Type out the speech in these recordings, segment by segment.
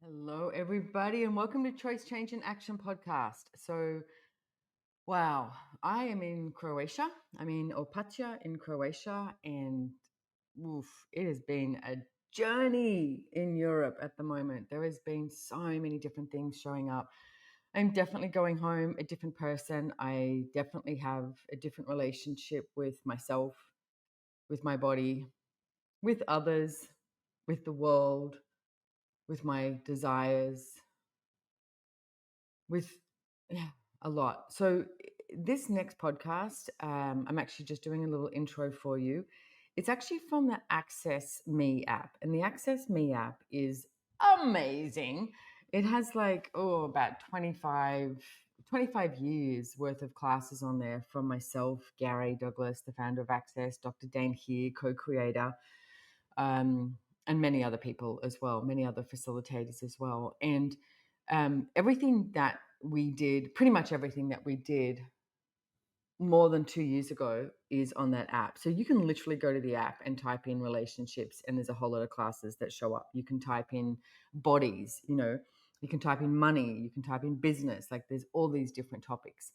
Hello, everybody, and welcome to Choice, Change, and Action podcast. So, wow, I am in Croatia. I'm in Opatija in Croatia, and it has been a journey in Europe at the moment. There has been so many different things showing up. I'm definitely going home a different person. I definitely have a different relationship with myself, with my body, with others, with the world, with my desires, with yeah, a lot. So this next podcast, I'm actually just doing a little intro for you. It's actually from the Access Me app, and the Access Me app is amazing. It has about 25 years worth of classes on there from myself, Gary Douglas, the founder of Access, Dr. Dane here, co-creator, and many other people as well, many other facilitators as well. And everything that we did, pretty much everything that we did more than 2 years ago is on that app. So you can literally go to the app and type in relationships, and there's a whole lot of classes that show up. You can type in bodies, you can type in money, you can type in business, like there's all these different topics.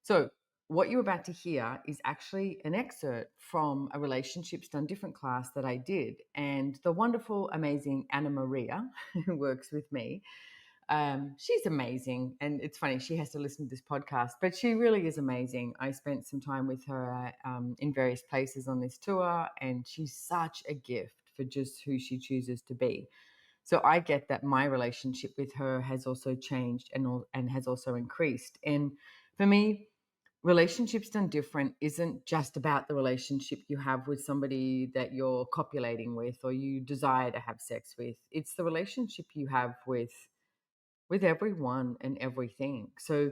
So what you're about to hear is actually an excerpt from a relationships done different class that I did. And the wonderful, amazing Anna Maria, who works with me, she's amazing. And it's funny, she has to listen to this podcast, but she really is amazing. I spent some time with her in various places on this tour, and she's such a gift for just who she chooses to be. So I get that my relationship with her has also changed and has also increased. And for me, relationships done different isn't just about the relationship you have with somebody that you're copulating with or you desire to have sex with. It's the relationship you have with everyone and everything. So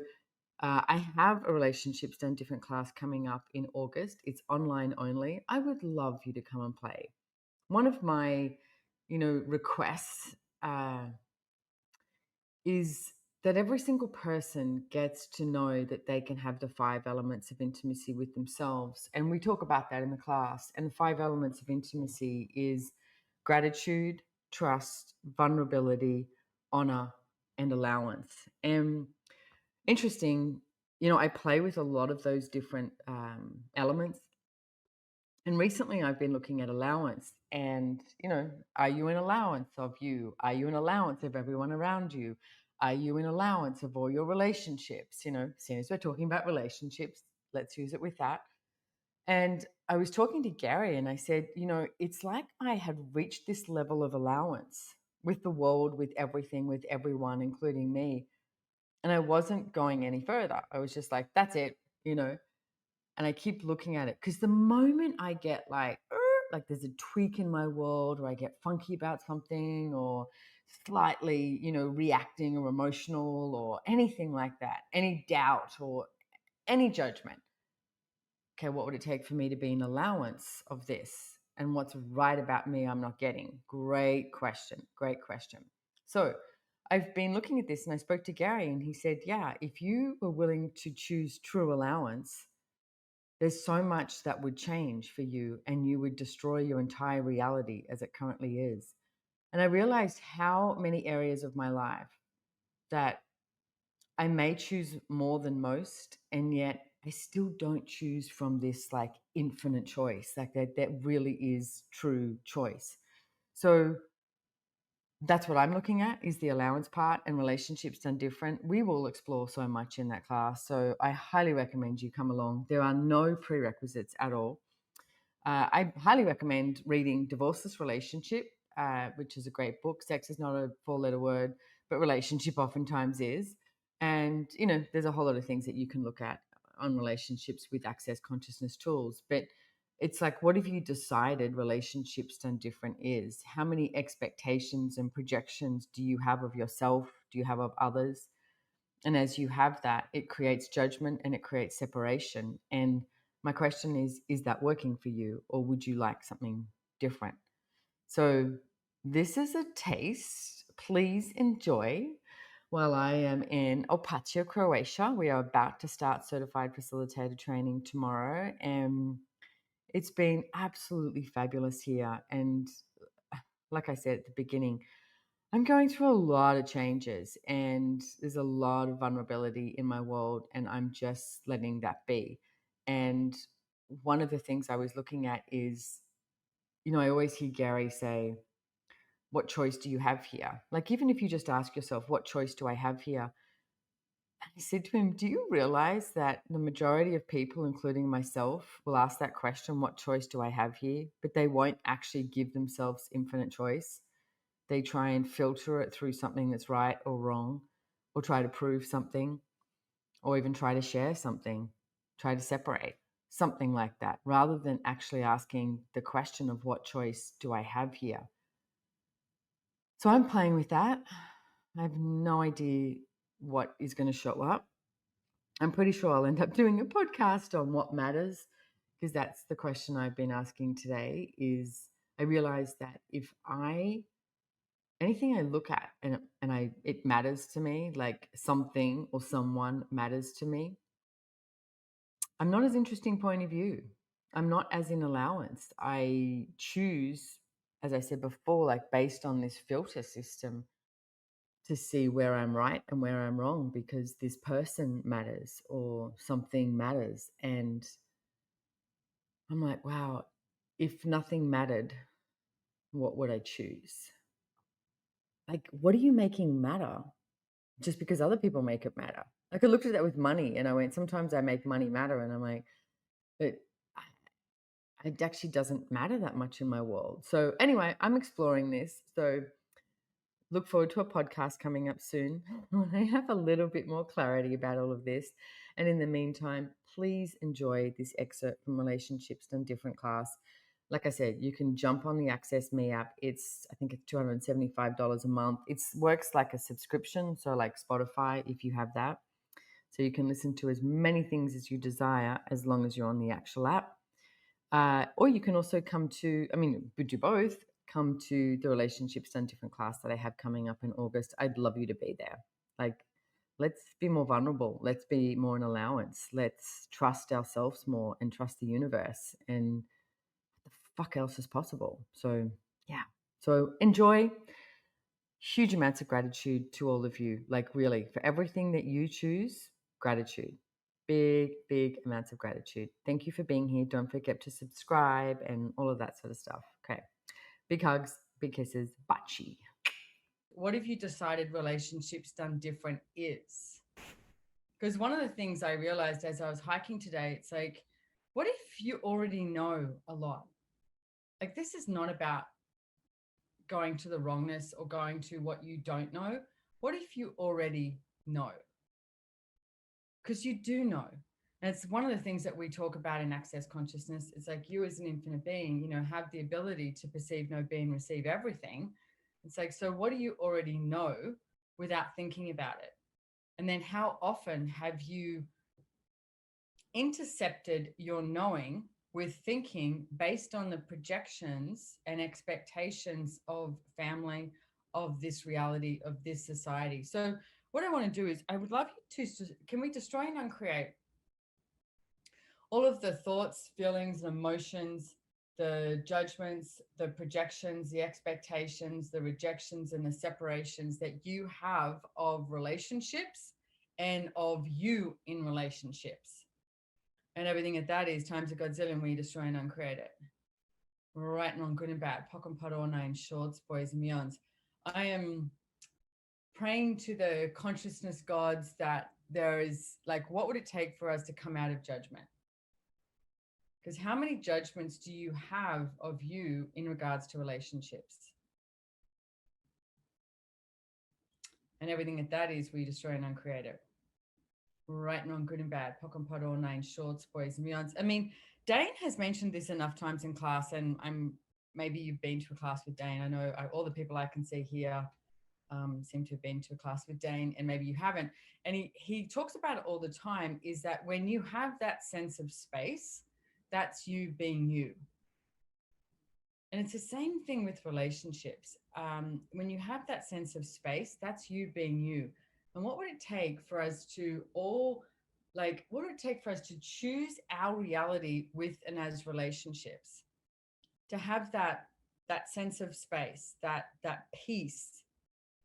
I have a relationships done different class coming up in August. It's online only. I would love you to come and play. One of my, requests is that every single person gets to know that they can have the 5 elements of intimacy with themselves. And we talk about that in the class. And the 5 elements of intimacy is gratitude, trust, vulnerability, honor, and allowance. And interesting, I play with a lot of those different elements. And recently I've been looking at allowance and, are you an allowance of you? Are you an allowance of everyone around you? Are you an allowance of all your relationships? Seeing as we're talking about relationships, let's use it with that. And I was talking to Gary and I said, it's like I had reached this level of allowance with the world, with everything, with everyone, including me. And I wasn't going any further. I was just like, that's it, you know. And I keep looking at it because the moment I get like there's a tweak in my world or I get funky about something or slightly, reacting or emotional or anything like that, any doubt or any judgment. Okay, what would it take for me to be an allowance of this? And what's right about me I'm not getting? Great question. Great question. So I've been looking at this and I spoke to Gary and he said, yeah, if you were willing to choose true allowance, there's so much that would change for you and you would destroy your entire reality as it currently is. And I realized how many areas of my life that I may choose more than most, and yet I still don't choose from this like infinite choice, like that really is true choice. So that's what I'm looking at is the allowance part and relationships done different. We will explore so much in that class. So I highly recommend you come along. There are no prerequisites at all. I highly recommend reading Divorceless Relationship, which is a great book. Sex is not a 4-letter word, but relationship oftentimes is. And, there's a whole lot of things that you can look at on relationships with Access Consciousness tools. But it's like, what have you decided relationships done different is? How many expectations and projections do you have of yourself? Do you have of others? And as you have that, it creates judgment and it creates separation. And my question is that working for you or would you like something different? So this is a taste. Please enjoy while I am in Opatija, Croatia. We are about to start certified facilitator training tomorrow. And it's been absolutely fabulous here. And like I said at the beginning, I'm going through a lot of changes and there's a lot of vulnerability in my world, and I'm just letting that be. And one of the things I was looking at is, I always hear Gary say, what choice do you have here? Like, even if you just ask yourself, what choice do I have here? I said to him, do you realize that the majority of people, including myself, will ask that question, what choice do I have here? But they won't actually give themselves infinite choice. They try and filter it through something that's right or wrong, or try to prove something, or even try to share something, try to separate, something like that, rather than actually asking the question of what choice do I have here? So I'm playing with that. I have no idea what is going to show up. I'm pretty sure I'll end up doing a podcast on what matters, because that's the question I've been asking today. Is I realized that if anything I look at and it matters to me, like something or someone matters to me, I'm not as interesting point of view. I'm not as in allowance. I choose, as I said before, like based on this filter system to see where I'm right and where I'm wrong, because this person matters or something matters. And I'm like, wow, if nothing mattered, what would I choose? Like, what are you making matter just because other people make it matter? Like, I looked at that with money and I went, sometimes I make money matter. And I'm like, but it actually doesn't matter that much in my world. So, anyway, I'm exploring this. So, look forward to a podcast coming up soon when I have a little bit more clarity about all of this. And in the meantime, please enjoy this excerpt from Relationships Done Different class. Like I said, you can jump on the Access Me app. I think it's $275 a month. It works like a subscription, so like Spotify, if you have that. So you can listen to as many things as you desire as long as you're on the actual app. Or you can also we do both, come to the Relationships Done Different class that I have coming up in August. I'd love you to be there. Like, let's be more vulnerable. Let's be more in allowance. Let's trust ourselves more and trust the universe and what the fuck else is possible. So, yeah. So enjoy. Huge amounts of gratitude to all of you. Like, really, for everything that you choose, gratitude. Big, big amounts of gratitude. Thank you for being here. Don't forget to subscribe and all of that sort of stuff. Okay. Big hugs, big kisses. Bachi. What if you decided Relationships Done Different is? Because one of the things I realized as I was hiking today, it's like, what if you already know a lot? Like, this is not about going to the wrongness or going to what you don't know. What if you already know? Because you do know. And it's one of the things that we talk about in Access Consciousness. It's like, you as an infinite being, have the ability to perceive, know, be, and receive everything. It's like, so what do you already know without thinking about it? And then how often have you intercepted your knowing with thinking based on the projections and expectations of family, of this reality, of this society? So what I want to do is, I would love you to, can we destroy and uncreate all of the thoughts, feelings, and emotions, the judgments, the projections, the expectations, the rejections, and the separations that you have of relationships and of you in relationships? And everything that is times a godzillion, we destroy and uncreate it. Right and wrong, good and bad, pock and pot, all nine shorts, boys and beyonds. I am praying to the consciousness gods that there is, like, what would it take for us to come out of judgment? Because how many judgments do you have of you in regards to relationships? And everything that is, we destroy and uncreate it. Right and wrong, good and bad, pock and pot, all nine shorts, boys and beyonds. I mean, Dane has mentioned this enough times in class, and maybe you've been to a class with Dane. I know all the people I can see here seem to have been to a class with Dane, and maybe you haven't. And he talks about it all the time, is that when you have that sense of space, that's you being you. And it's the same thing with relationships. When you have that sense of space, that's you being you. And what would it take for us to what would it take for us to choose our reality with and as relationships? To have that sense of space, that peace,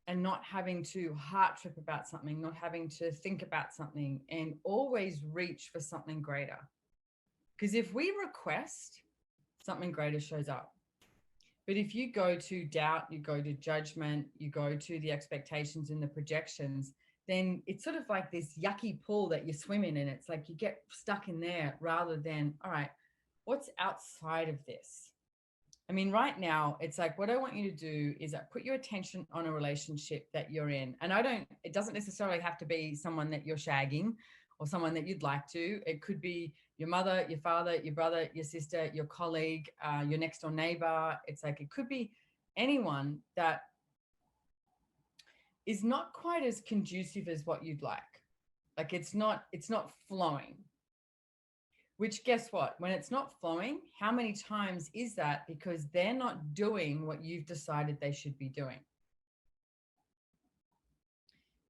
and not having to heart trip about something, not having to think about something, and always reach for something greater. Because if we request, something greater shows up. But if you go to doubt, you go to judgment, you go to the expectations and the projections, then it's sort of like this yucky pool that you swim in. And it's like you get stuck in there rather than, all right, what's outside of this? I mean, right now, it's like what I want you to do is put your attention on a relationship that you're in. And it doesn't necessarily have to be someone that you're shagging or someone that you'd like to. It could be your mother, your father, your brother, your sister, your colleague, your next door neighbor. It's like it could be anyone that is not quite as conducive as what you'd like. Like it's not flowing. Which, guess what? When it's not flowing, how many times is that? Because they're not doing what you've decided they should be doing.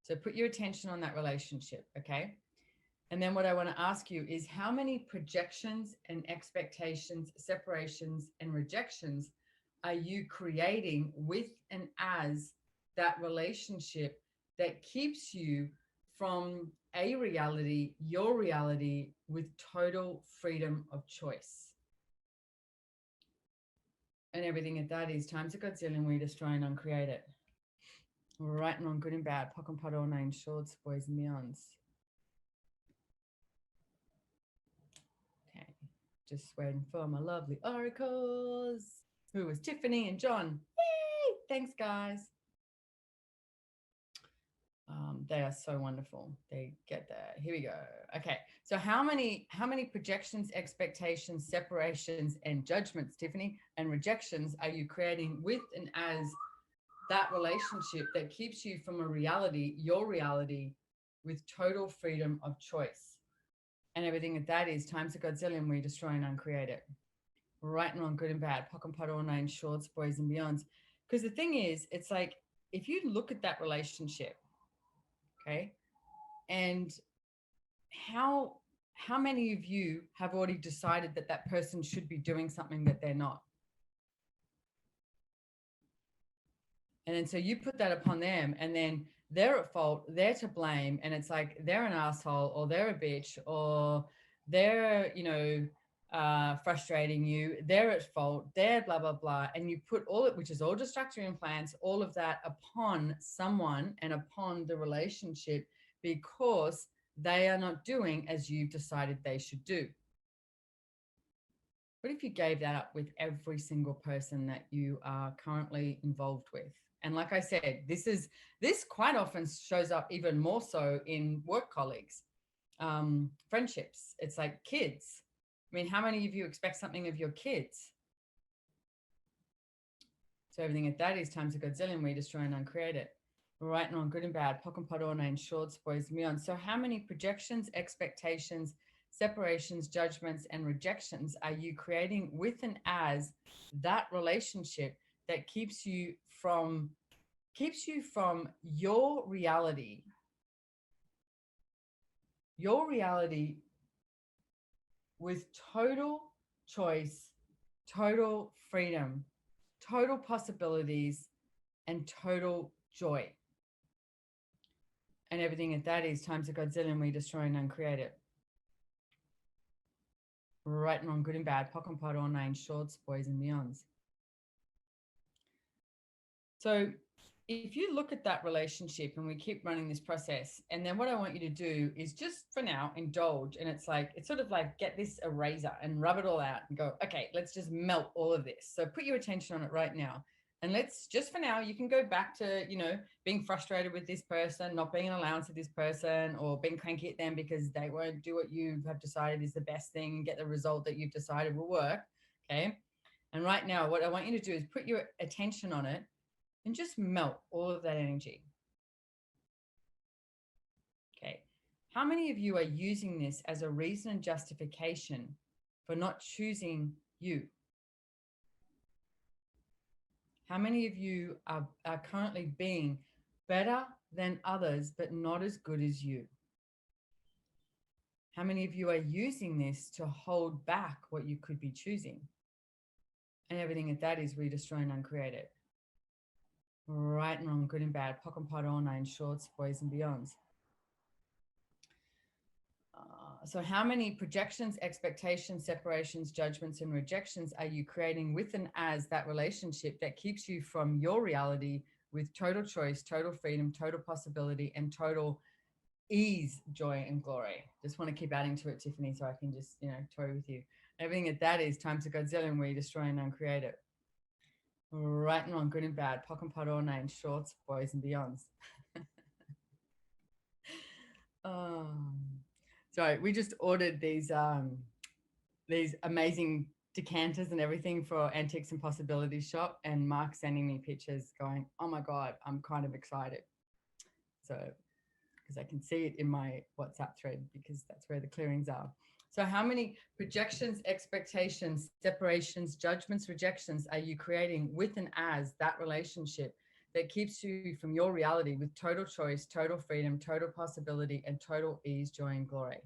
So put your attention on that relationship, okay? And then what I want to ask you is how many projections and expectations, separations and rejections are you creating with and as that relationship that keeps you from a reality, your reality, with total freedom of choice? And everything at that is times a Godzilla, we destroy and uncreate it. Right and wrong, good and bad, pock and pot, all nine shorts, boys and beyonds. Okay, just waiting for my lovely oracles. Who was Tiffany and John? Yay! Thanks, guys. They are so wonderful. They get there. Here we go. Okay. So how many projections, expectations, separations, and judgments, Tiffany, and rejections are you creating with and as that relationship that keeps you from a reality, your reality, with total freedom of choice? And everything that is times a Godzilla, we destroy and uncreate it. Right and wrong, good and bad, pock and pot, all nine shorts, boys and beyonds. Because the thing is, it's like if you look at that relationship, okay, and how many of you have already decided that that person should be doing something that they're not? And then so you put that upon them, and then they're at fault, they're to blame, and it's like they're an asshole or they're a bitch or they're, frustrating you, they're at fault, they're blah, blah, blah. And you put all it, which is all distraction implants, all of that upon someone and upon the relationship because they are not doing as you've decided they should do. What if you gave that up with every single person that you are currently involved with? And like I said, this quite often shows up even more so in work colleagues, friendships. It's like kids. I mean, how many of you expect something of your kids? So everything at that is times a Godzilla, we destroy and uncreate it. Right and wrong, good and bad, pock and pot, all nine shorts, boys and beyond. So how many projections, expectations, separations, judgments, and rejections are you creating with and as that relationship that keeps you from your reality with total choice, total freedom, total possibilities, and total joy? And everything at that is times a Godzilla, we destroy and uncreate it. Right and wrong, good and bad, pock and pot, all nine shorts, boys and beyonds. So if you look at that relationship and we keep running this process, and then what I want you to do is just for now indulge. And it's sort of like get this eraser and rub it all out and go, okay, let's just melt all of this. So put your attention on it right now. And let's just for now, you can go back to, being frustrated with this person, not being an allowance of this person, or being cranky at them because they won't do what you have decided is the best thing and get the result that you've decided will work. Okay. And right now, what I want you to do is put your attention on it and just melt all of that energy. Okay. How many of you are using this as a reason and justification for not choosing you? How many of you are currently being better than others, but not as good as you? How many of you are using this to hold back what you could be choosing? And everything that is, we destroy and uncreate it. Right and wrong, good and bad, pock and pot, all nine shorts, boys and beyonds. So how many projections, expectations, separations, judgments, and rejections are you creating with and as that relationship that keeps you from your reality with total choice, total freedom, total possibility, and total ease, joy, and glory? Just want to keep adding to it, Tiffany, so I can just, toy with you. Everything that is times a Godzilla, where you destroy and uncreate it. Right and wrong, good and bad, pock and pot, all nine shorts, boys and beyonds. So we just ordered these amazing decanters and everything for Antiques and Possibilities shop, and Mark sending me pictures going, oh my God, I'm kind of excited. So, because I can see it in my WhatsApp thread, because that's where the clearings are. So how many projections, expectations, separations, judgments, rejections are you creating with and as that relationship that keeps you from your reality with total choice, total freedom, total possibility, and total ease, joy, and glory?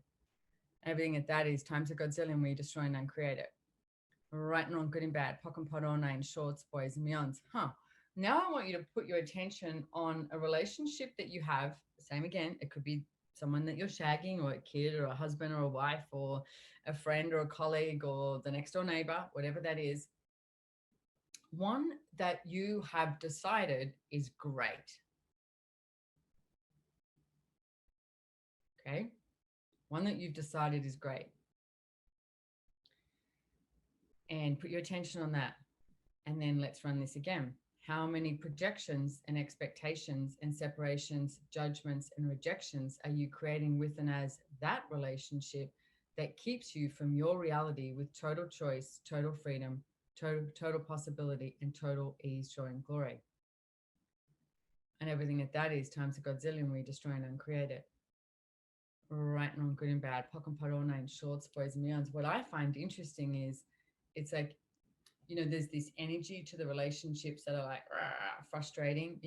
Everything that is times a Godzillion, we destroy and uncreate it. Right and wrong, good and bad, pock and pot, all nine shorts, boys and beyonds. Now I want you to put your attention on a relationship that you have. Same again, it could be someone that you're shagging, or a kid, or a husband, or a wife, or a friend, or a colleague, or the next door neighbor, whatever that is. One that you have decided is great. Okay? One that you've decided is great. And put your attention on that. And then let's run this again. How many projections and expectations and separations, judgments and rejections are you creating with and as that relationship that keeps you from your reality with total choice, total freedom, total possibility, and total ease, joy, and glory? And everything that is times a Godzillion, we destroy and uncreate it. Right and wrong, good and bad, pock and pot, all nine shorts, boys and beyonds. What I find interesting is it's like, there's this energy to the relationships that are like frustrating,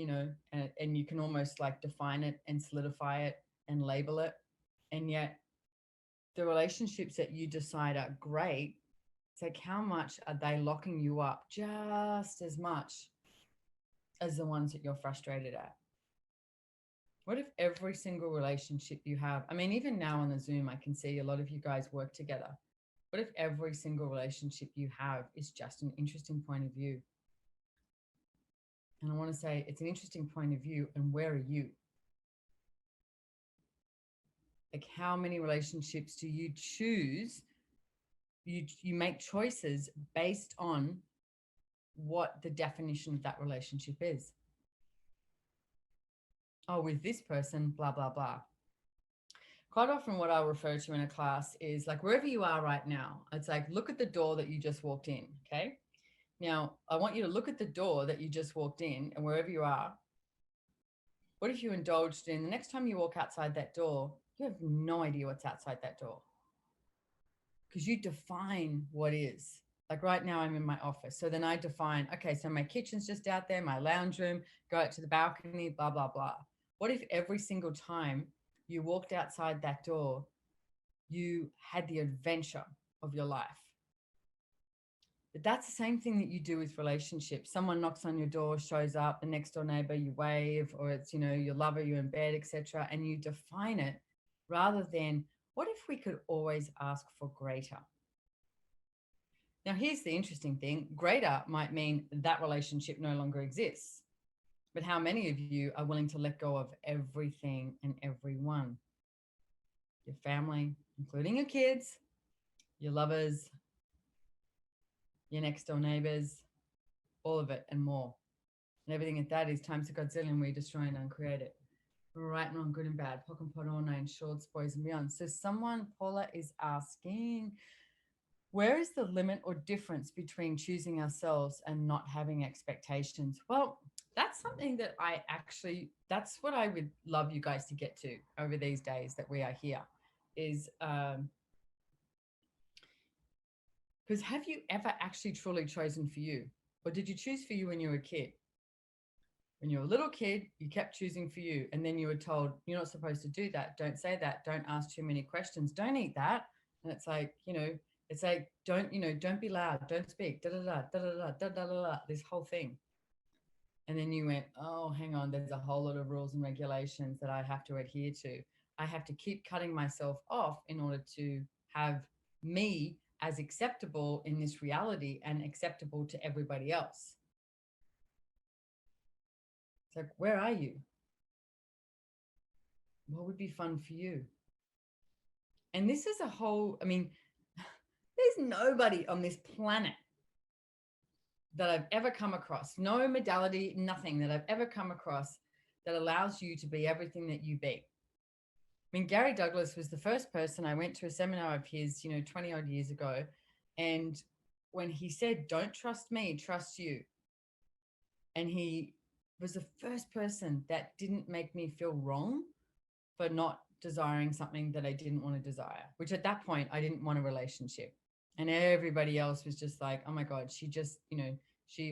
and you can almost like define it and solidify it and label it. And yet the relationships that you decide are great, it's like, how much are they locking you up just as much as the ones that you're frustrated at? What if every single relationship you have, I mean, even now on the Zoom, I can see a lot of you guys work together. What if every single relationship you have is just an interesting point of view? And I want to say it's an interesting point of view, and where are you? Like, how many relationships do you choose? You make choices based on what the definition of that relationship is. Oh, with this person, blah, blah, blah. Quite often what I'll refer to in a class is like, wherever you are right now, it's like, look at the door that you just walked in, okay? Now, I want you to look at the door that you just walked in, and wherever you are, what if you indulged in the next time you walk outside that door, you have no idea what's outside that door, because you define what is. Like right now I'm in my office. So then I define, okay, so my kitchen's just out there, my lounge room, go out to the balcony, blah, blah, blah. What if every single time you walked outside that door, you had the adventure of your life? But that's the same thing that you do with relationships. Someone knocks on your door, shows up, the next door neighbor, you wave, or it's, your lover, you're in bed, etc. And you define it, rather than, what if we could always ask for greater? Now, here's the interesting thing. Greater might mean that relationship no longer exists. But how many of you are willing to let go of everything and everyone? Your family, including your kids, your lovers, your next door neighbors, all of it and more. And everything that is times a Godzillion, we destroy and uncreate it. Right and wrong, good and bad, pock and pot, all nine shorts, boys and beyond. So someone, Paula, is asking, where is the limit or difference between choosing ourselves and not having expectations? Well, that's something that that's what I would love you guys to get to over these days that we are here, is because have you ever actually truly chosen for you? Or did you choose for you when you were a kid? When you were a little kid, you kept choosing for you. And then you were told, you're not supposed to do that. Don't say that. Don't ask too many questions. Don't eat that. And it's like, it's like, don't be loud. Don't speak. Da, da, da, da, da, da, da, da, da, da, this whole thing. And then you went, oh, hang on, there's a whole lot of rules and regulations that I have to adhere to. I have to keep cutting myself off in order to have me as acceptable in this reality and acceptable to everybody else. It's like, where are you? What would be fun for you? And this is a whole, I mean, there's nobody on this planet that I've ever come across, no modality, nothing that I've ever come across that allows you to be everything that you be. I mean, Gary Douglas was the first person. I went to a seminar of his, 20 odd years ago. And when he said, don't trust me, trust you. And he was the first person that didn't make me feel wrong for not desiring something that I didn't want to desire, which at that point, I didn't want a relationship. And everybody else was just like, oh my God, she just,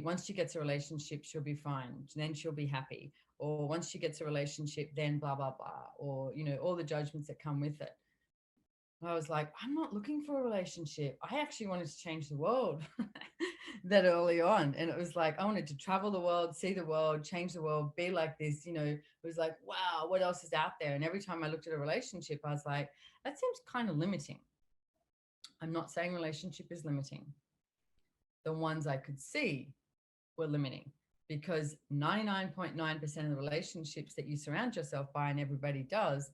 once she gets a relationship, she'll be fine. Then she'll be happy. Or once she gets a relationship, then blah, blah, blah. Or, all the judgments that come with it. I was like, I'm not looking for a relationship. I actually wanted to change the world that early on. And it was like, I wanted to travel the world, see the world, change the world, be like this. It was like, wow, what else is out there? And every time I looked at a relationship, I was like, that seems kind of limiting. I'm not saying relationship is limiting. The ones I could see were limiting because 99.9% of the relationships that you surround yourself by, and everybody does,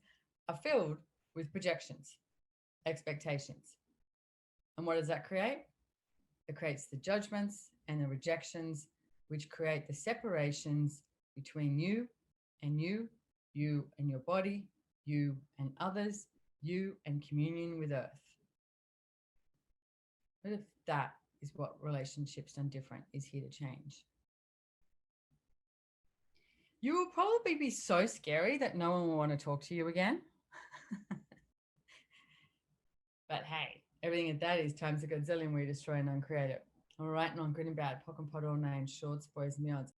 are filled with projections, expectations. And what does that create? It creates the judgments and the rejections, which create the separations between you and you and your body, you and others, you and communion with earth. What if that is what Relationships Done Different is here to change? You will probably be so scary that no one will want to talk to you again. But hey, everything at that is times a gazillion, we destroy and uncreate it. All right, non good and bad, pock and pot all names, shorts, boys and beyonds.